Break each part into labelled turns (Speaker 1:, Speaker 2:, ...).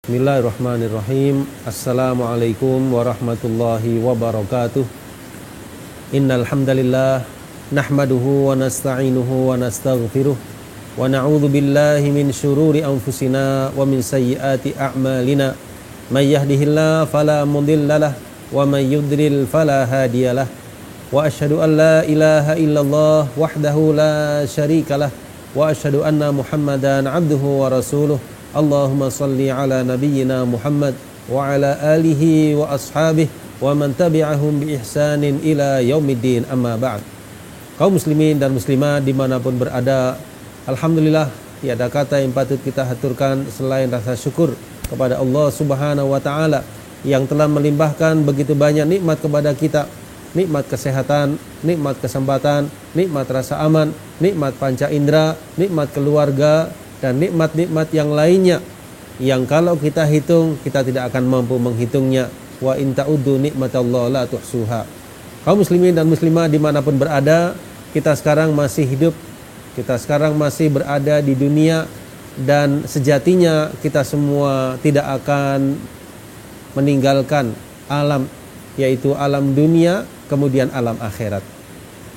Speaker 1: Bismillahirrahmanirrahim. Assalamualaikum warahmatullahi wabarakatuh. Innal hamdalillah nahmaduhu wa nasta'inuhu wa nastaghfiruh wa na'udzu billahi min syururi anfusina wa min sayyiati a'malina. May yahdihillahu fala mudhillalah wa may yudlil fala hadiyalah. Wa asyhadu an la ilaha illallah wahdahu la syarikalah wa asyhadu anna Muhammadan 'abduhu wa rasuluh. Allahumma salli ala nabiyyina Muhammad wa ala alihi wa ashabihi wa man tabi'ahum bi ihsanin ila yaumiddin, amma ba'd. Kaum muslimin dan muslimat dimanapun berada, alhamdulillah tiada kata yang patut kita haturkan selain rasa syukur kepada Allah subhanahu wa ta'ala yang telah melimpahkan begitu banyak nikmat kepada kita. Nikmat kesehatan, nikmat kesempatan, nikmat rasa aman, nikmat panca indera, nikmat keluarga, dan nikmat-nikmat yang lainnya yang kalau kita hitung kita tidak akan mampu menghitungnya. Wa in ta'uddu nikmatallahi la tuhsuha. Kaum muslimin dan muslimah dimanapun berada, kita sekarang masih hidup, kita sekarang masih berada di dunia, dan sejatinya kita semua tidak akan meninggalkan alam, yaitu alam dunia kemudian alam akhirat.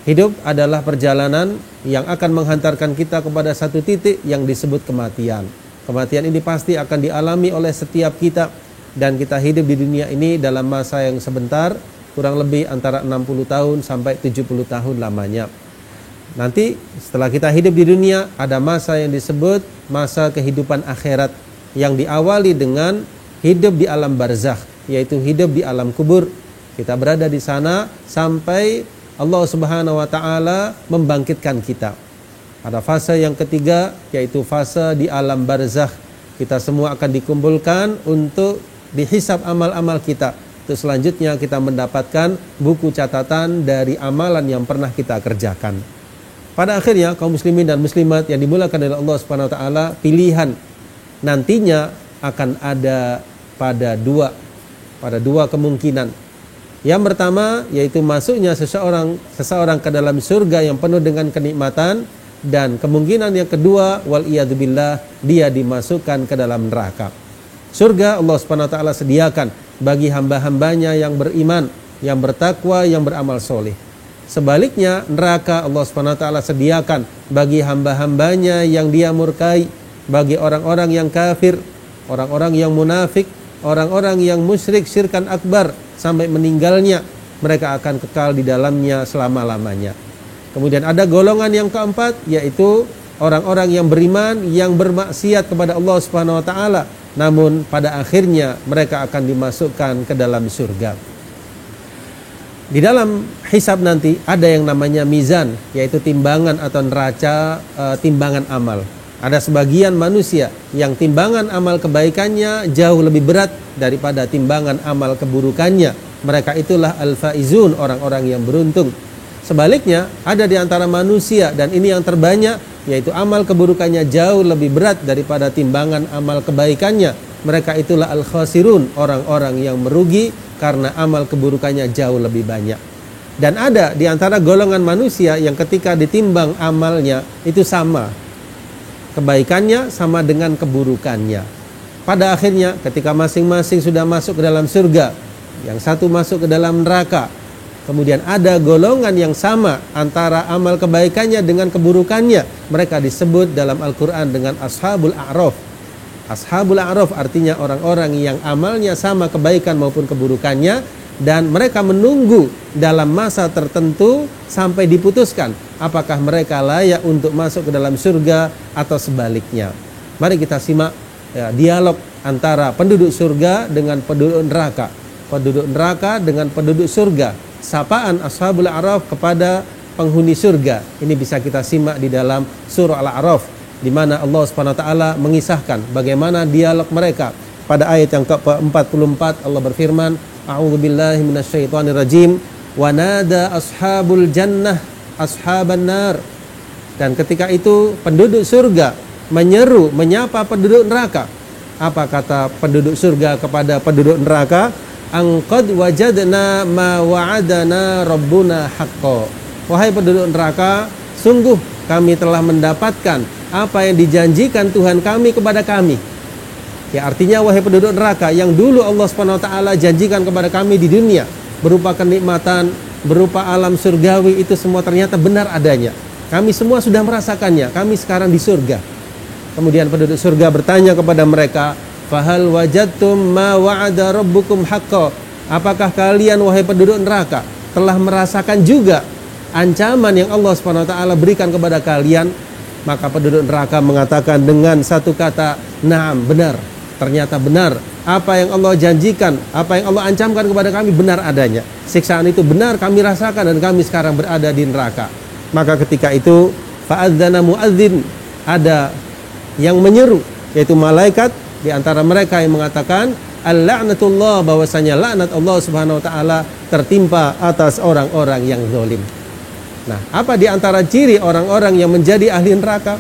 Speaker 1: Hidup adalah perjalanan yang akan menghantarkan kita kepada satu titik yang disebut kematian. Kematian ini pasti akan dialami oleh setiap kita, dan kita hidup di dunia ini dalam masa yang sebentar, kurang lebih antara 60 tahun sampai 70 tahun lamanya. Nanti setelah kita hidup di dunia, ada masa yang disebut masa kehidupan akhirat yang diawali dengan hidup di alam barzakh, yaitu hidup di alam kubur. Kita berada di sana sampai Allah subhanahu wa ta'ala membangkitkan kita. Ada fase yang ketiga, yaitu fase di alam barzakh. Kita semua akan dikumpulkan untuk dihisab amal-amal kita. Terus selanjutnya kita mendapatkan buku catatan dari amalan yang pernah kita kerjakan. Pada akhirnya kaum muslimin dan muslimat yang dimulakan oleh Allah subhanahu wa ta'ala, pilihan nantinya akan ada pada dua kemungkinan. Yang pertama yaitu masuknya seseorang ke dalam surga yang penuh dengan kenikmatan, dan kemungkinan yang kedua wal iyadzubillah, dia dimasukkan ke dalam neraka. Surga Allah Subhanahu wa taala sediakan bagi hamba-hambanya yang beriman, yang bertakwa, yang beramal soleh. Sebaliknya neraka Allah Subhanahu wa taala sediakan bagi hamba-hambanya yang dia murkai, bagi orang-orang yang kafir, orang-orang yang munafik, orang-orang yang musyrik syirkan akbar sampai meninggalnya, mereka akan kekal di dalamnya selama-lamanya. Kemudian ada golongan yang keempat, yaitu orang-orang yang beriman yang bermaksiat kepada Allah Subhanahu wa taala, namun pada akhirnya mereka akan dimasukkan ke dalam surga. Di dalam hisab nanti ada yang namanya mizan, yaitu timbangan atau neraca, timbangan amal. Ada sebagian manusia yang timbangan amal kebaikannya jauh lebih berat daripada timbangan amal keburukannya. Mereka itulah al-faizun, orang-orang yang beruntung. Sebaliknya, ada di antara manusia, dan ini yang terbanyak, yaitu amal keburukannya jauh lebih berat daripada timbangan amal kebaikannya. Mereka itulah al-khasirun, orang-orang yang merugi karena amal keburukannya jauh lebih banyak. Dan ada di antara golongan manusia yang ketika ditimbang amalnya itu sama, kebaikannya sama dengan keburukannya. Pada akhirnya ketika masing-masing sudah masuk ke dalam surga, yang satu masuk ke dalam neraka, kemudian ada golongan yang sama antara amal kebaikannya dengan keburukannya. Mereka disebut dalam Al-Quran dengan Ashabul A'raf. Ashabul A'raf artinya orang-orang yang amalnya sama kebaikan maupun keburukannya, dan mereka menunggu dalam masa tertentu sampai diputuskan apakah mereka layak untuk masuk ke dalam surga atau sebaliknya. Mari kita simak dialog antara penduduk surga dengan penduduk neraka, penduduk neraka dengan penduduk surga. Sapaan Ashabul A'raf kepada penghuni surga ini bisa kita simak di dalam surah Al-A'raf, di mana Allah Subhanahu wa taala mengisahkan bagaimana dialog mereka. Pada ayat yang ke-44 Allah berfirman, A'udzu billahi minasyaitonir rajim, wa nada ashabul jannah ashaban nar. Dan ketika itu penduduk surga menyeru, menyapa penduduk neraka. Apa kata penduduk surga kepada penduduk neraka? Angqad wajadna ma wa'adana rabbuna haqqo. Wahai penduduk neraka, sungguh kami telah mendapatkan apa yang dijanjikan Tuhan kami kepada kami. Ya, artinya wahai penduduk neraka yang dulu Allah Subhanahu wa taala janjikan kepada kami di dunia berupa kenikmatan, berupa alam surgawi, itu semua ternyata benar adanya. Kami semua sudah merasakannya. Kami sekarang di surga. Kemudian penduduk surga bertanya kepada mereka, "Fahal wajadtum ma wa'ada rabbukum haqqan?" Apakah kalian wahai penduduk neraka telah merasakan juga ancaman yang Allah Subhanahu wa taala berikan kepada kalian? Maka penduduk neraka mengatakan dengan satu kata, "Na'am, benar." Ternyata benar. Apa yang Allah janjikan, apa yang Allah ancamkan kepada kami benar adanya. Siksaan itu benar kami rasakan dan kami sekarang berada di neraka. Maka ketika itu fa'adzana mu'adzin, ada yang menyeru, yaitu malaikat di antara mereka yang mengatakan al-la'natullah, bahwasanya laknat Allah Subhanahu wa taala tertimpa atas orang-orang yang zalim. Nah, apa di antara ciri orang-orang yang menjadi ahli neraka?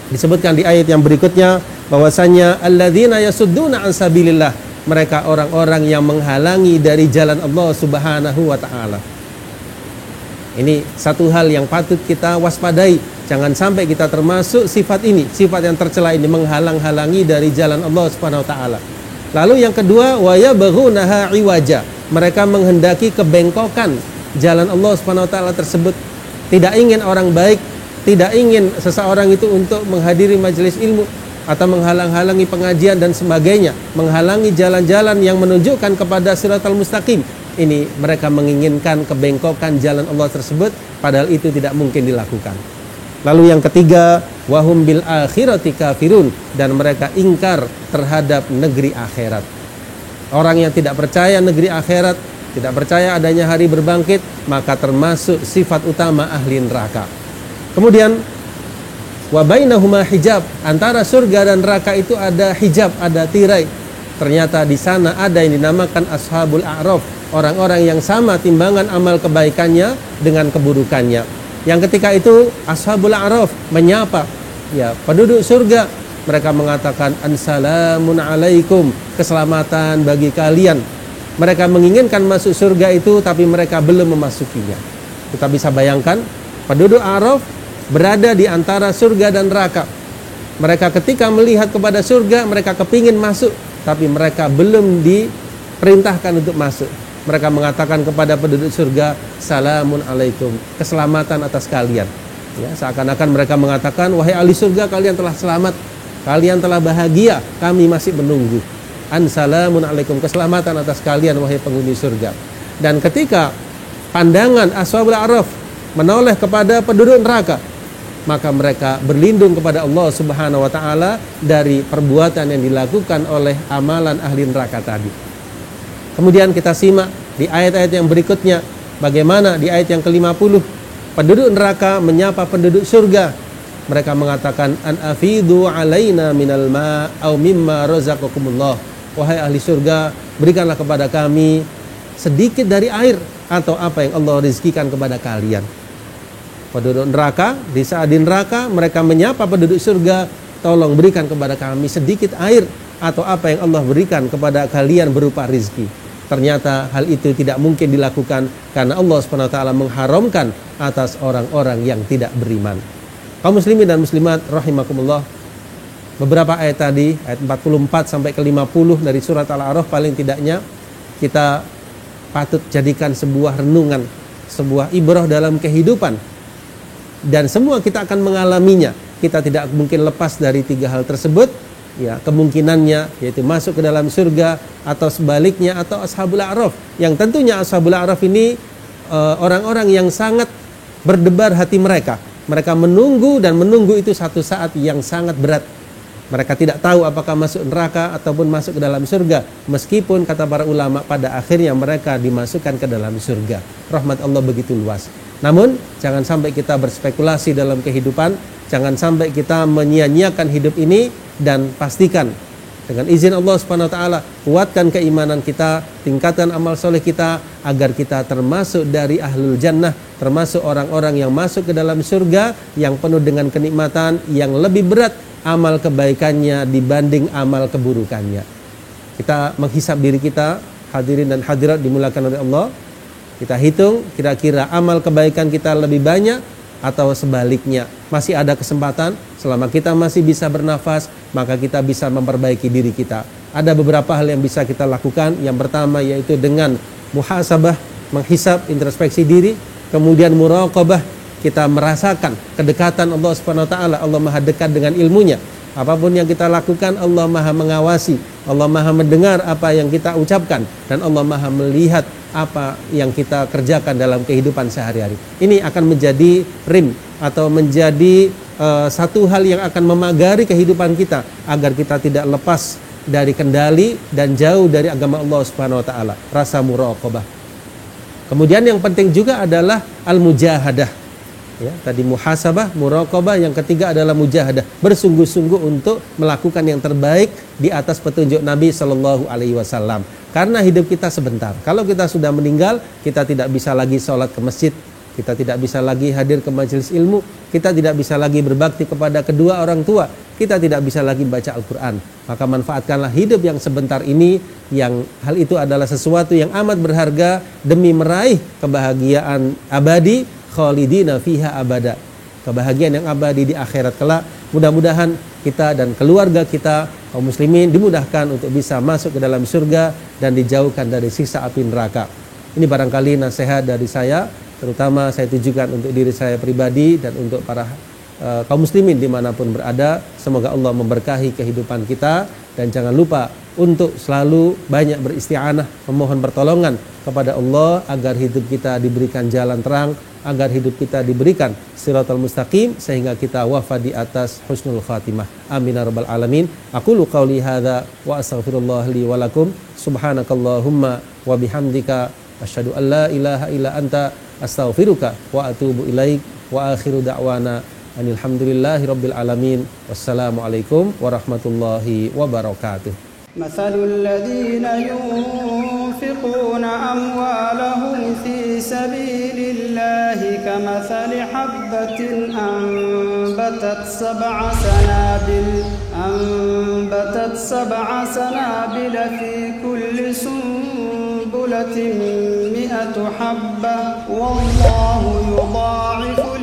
Speaker 1: Disebutkan di ayat yang berikutnya bahwasanya alladzina yasudduna an sabilillah, mereka orang-orang yang menghalangi dari jalan Allah Subhanahu wa taala. Ini satu hal yang patut kita waspadai. Jangan sampai kita termasuk sifat ini, sifat yang tercela ini, menghalang-halangi dari jalan Allah Subhanahu wa taala. Lalu yang kedua, wa yabghunaha iwaja, mereka menghendaki kebengkokan jalan Allah Subhanahu wa taala tersebut. Tidak ingin orang baik, tidak ingin seseorang itu untuk menghadiri majelis ilmu atau menghalang-halangi pengajian dan sebagainya, menghalangi jalan-jalan yang menunjukkan kepada siratal mustaqim. Ini mereka menginginkan kebengkokan jalan Allah tersebut, padahal itu tidak mungkin dilakukan. Lalu yang ketiga, wahum bil akhirati kafirun, dan mereka ingkar terhadap negeri akhirat. Orang yang tidak percaya negeri akhirat, tidak percaya adanya hari berbangkit, maka termasuk sifat utama ahli neraka. Kemudian wa bainahuma hijab, antara surga dan neraka itu ada hijab, ada tirai. Ternyata di sana ada yang dinamakan ashabul a'raf, orang-orang yang sama timbangan amal kebaikannya dengan keburukannya. Yang ketika itu ashabul a'raf menyapa ya penduduk surga, mereka mengatakan ansalamun alaikum, keselamatan bagi kalian. Mereka menginginkan masuk surga itu, tapi mereka belum memasukinya. Kita bisa bayangkan penduduk a'raf berada di antara surga dan neraka. Mereka ketika melihat kepada surga, mereka kepingin masuk, tapi mereka belum diperintahkan untuk masuk. Mereka mengatakan kepada penduduk surga, salamun alaikum, keselamatan atas kalian. Ya, seakan-akan mereka mengatakan, wahai ahli surga, kalian telah selamat, kalian telah bahagia, kami masih menunggu. Ansalamun alaikum, keselamatan atas kalian wahai penghuni surga. Dan ketika pandangan ashabul a'raf menoleh kepada penduduk neraka, maka mereka berlindung kepada Allah Subhanahu wa taala dari perbuatan yang dilakukan oleh amalan ahli neraka tadi. Kemudian kita simak di ayat-ayat yang berikutnya bagaimana di ayat yang ke-50 penduduk neraka menyapa penduduk surga. Mereka mengatakan an afidu alaina minal ma au mimma razaqakumullah. Wahai ahli surga, berikanlah kepada kami sedikit dari air atau apa yang Allah rizkikan kepada kalian. Penduduk neraka, di saat di neraka mereka menyapa penduduk surga, tolong berikan kepada kami sedikit air atau apa yang Allah berikan kepada kalian berupa rizki. Ternyata hal itu tidak mungkin dilakukan karena Allah SWT mengharamkan atas orang-orang yang tidak beriman. Kaum muslimin dan muslimat rahimakumullah, beberapa ayat tadi, ayat 44 sampai ke 50 dari surat Al-A'raf, paling tidaknya kita patut jadikan sebuah renungan, sebuah ibrah dalam kehidupan. Dan semua kita akan mengalaminya. Kita tidak mungkin lepas dari tiga hal tersebut. Ya, kemungkinannya yaitu masuk ke dalam surga atau sebaliknya, atau ashabul a'raf. Yang tentunya ashabul a'raf ini orang-orang yang sangat berdebar hati mereka. Mereka menunggu dan menunggu itu satu saat yang sangat berat. Mereka tidak tahu apakah masuk neraka ataupun masuk ke dalam surga. Meskipun kata para ulama pada akhirnya mereka dimasukkan ke dalam surga. Rahmat Allah begitu luas. Namun jangan sampai kita berspekulasi dalam kehidupan. Jangan sampai kita menyia-nyiakan hidup ini. Dan pastikan dengan izin Allah Subhanahu wa taala, kuatkan keimanan kita, tingkatkan amal soleh kita agar kita termasuk dari ahlul jannah, termasuk orang-orang yang masuk ke dalam surga yang penuh dengan kenikmatan, yang lebih berat amal kebaikannya dibanding amal keburukannya. Kita menghisap diri kita, hadirin dan hadirat dimulakan oleh Allah. Kita hitung kira-kira amal kebaikan kita lebih banyak atau sebaliknya. Masih ada kesempatan, selama kita masih bisa bernafas, maka kita bisa memperbaiki diri kita. Ada beberapa hal yang bisa kita lakukan. Yang pertama yaitu dengan muhasabah, menghisab, introspeksi diri. Kemudian muraqabah, kita merasakan kedekatan Allah Subhanahu wa taala. Allah Maha dekat dengan ilmunya. Apapun yang kita lakukan, Allah Maha mengawasi, Allah Maha mendengar apa yang kita ucapkan, dan Allah Maha melihat apa yang kita kerjakan dalam kehidupan sehari-hari. Ini akan menjadi rim atau menjadi satu hal yang akan memagari kehidupan kita agar kita tidak lepas dari kendali dan jauh dari agama Allah Subhanahu wa taala. Rasa muraqabah. Kemudian yang penting juga adalah al-mujahadah. Ya, tadi muhasabah, muraqabah, yang ketiga adalah mujahadah, bersungguh-sungguh untuk melakukan yang terbaik di atas petunjuk Nabi Shallallahu Alaihi Wasallam. Karena hidup kita sebentar. Kalau kita sudah meninggal, kita tidak bisa lagi sholat ke masjid, kita tidak bisa lagi hadir ke majelis ilmu, kita tidak bisa lagi berbakti kepada kedua orang tua, kita tidak bisa lagi baca Al-Quran. Maka manfaatkanlah hidup yang sebentar ini, yang hal itu adalah sesuatu yang amat berharga demi meraih kebahagiaan abadi, khalidina fiha abada, kebahagiaan yang abadi di akhirat kelak. Mudah-mudahan kita dan keluarga kita, kaum muslimin, dimudahkan untuk bisa masuk ke dalam surga dan dijauhkan dari siksa api neraka. Ini barangkali nasihat dari saya, terutama saya tujukan untuk diri saya pribadi dan untuk para kaum muslimin dimanapun berada. Semoga Allah memberkahi kehidupan kita, dan jangan lupa untuk selalu banyak beristi'anah, memohon pertolongan kepada Allah agar hidup kita diberikan jalan terang, agar hidup kita diberikan siratal mustaqim, sehingga kita wafat di atas husnul khatimah. Amin ya rabbal alamin. Aqulu qauli hadza wa astaghfirullah li wa lakum. Subhanakallahumma wa bihamdika asyhadu an la ilaha illa anta astaghfiruka wa atubu ilaik. Wa akhiru da'wana alhamdulillahi rabbil alamin. Wassalamualaikum warahmatullahi wabarakatuh.
Speaker 2: مثل الذين ينفقون أموالهم في سبيل الله كمثل حبة أنبتت سبع سنابل في كل سنبلة 100 حبة والله يضاعف